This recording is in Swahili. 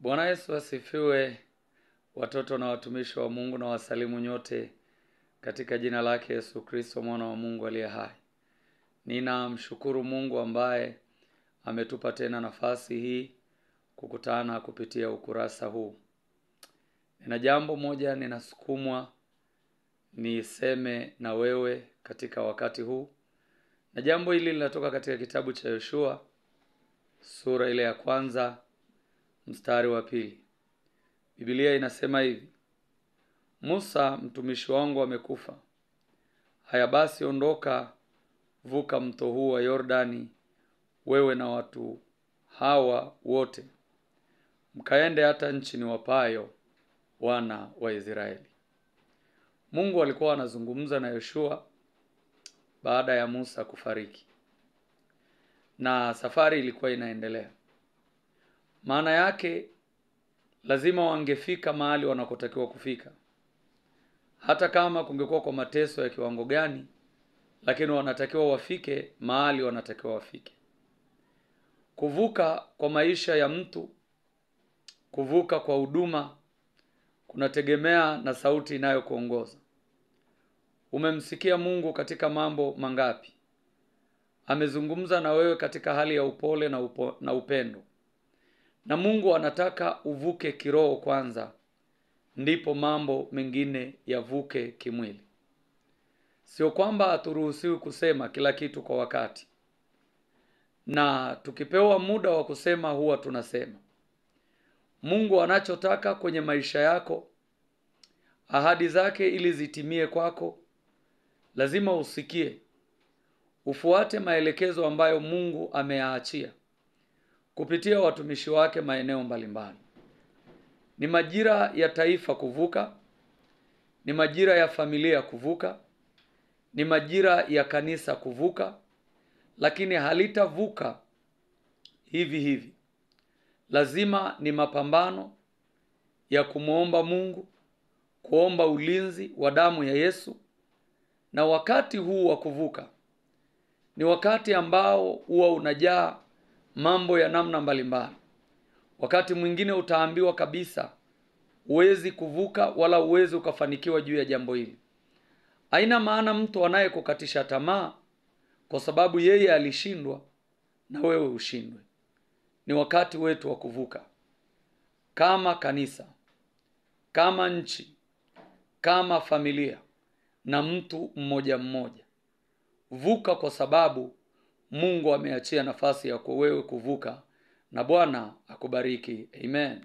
Bwana Yesu asifiwe, watoto na watumishi wa Mungu, na wasalimu nyote katika jina lake Yesu Kristo mwana wa Mungu aliye hai. Ninamshukuru Mungu ambaye ametupa tena nafasi hii kukutana kupitia ukurasa huu. Nina jambo moja ninasukumwa niseme na wewe katika wakati huu. Na jambo hili linatoka katika kitabu cha Yoshua sura ile ya 1 mstari wa 2. Biblia inasema hivi: Musa mtumishi wangu amekufa. Haya basi ondoka, vuka mto huu wa Yordani, wewe na watu hawa wote, mkaende hata nchi niwapayo wana wa Israeli. Mungu alikuwa anazungumza na Yoshua baada ya Musa kufariki, na safari ilikuwa inaendelea. Maana yake lazima wangefika mahali wanakotakiwa kufika, hata kama kungekuwa kwa mateso ya kiwango gani, lakini wanatakiwa wafike mahali wanatakiwa wafike. Kuvuka kwa maisha ya mtu, kuvuka kwa huduma, kunategemea na sauti inayokuongoza. Umemsikia Mungu katika mambo mangapi? Amezungumza na wewe katika hali ya upole na upendo. Na Mungu anataka uvuke kiroho kwanza, ndipo mambo mengine yavuke kimwili. Sio kwamba haturuhusiwi kusema kila kitu kwa wakati, na tukipewa muda wa kusema huwa tunasema. Mungu anachotaka kwenye maisha yako, ahadi zake ili zitimie kwako, lazima usikie, ufuate maelekezo ambayo Mungu ameyaachia kupitia watumishi wake maeneo mbalimbali. Ni majira ya taifa kuvuka, ni majira ya familia kuvuka, ni majira ya kanisa kuvuka, lakini halitavuka hivi hivi. Lazima ni mapambano ya kumuomba Mungu, kuomba ulinzi wa damu ya Yesu. Na wakati huu wa kuvuka ni wakati ambao huwa unajaa mambo ya namna mbalimbali. Wakati mwingine utaambiwa kabisa huwezi kuvuka wala huwezi ukafanikiwa juu ya jambo hili. Haina maana mtu anayekukatisha tamaa kwa sababu yeye alishindwa na wewe ushindwe. Ni wakati wetu wa kuvuka, kama kanisa, kama nchi, kama familia na mtu mmoja mmoja. Vuka kwa sababu Mungu ameachia nafasi ya wewe kuvuka, na Bwana akubariki. Amen.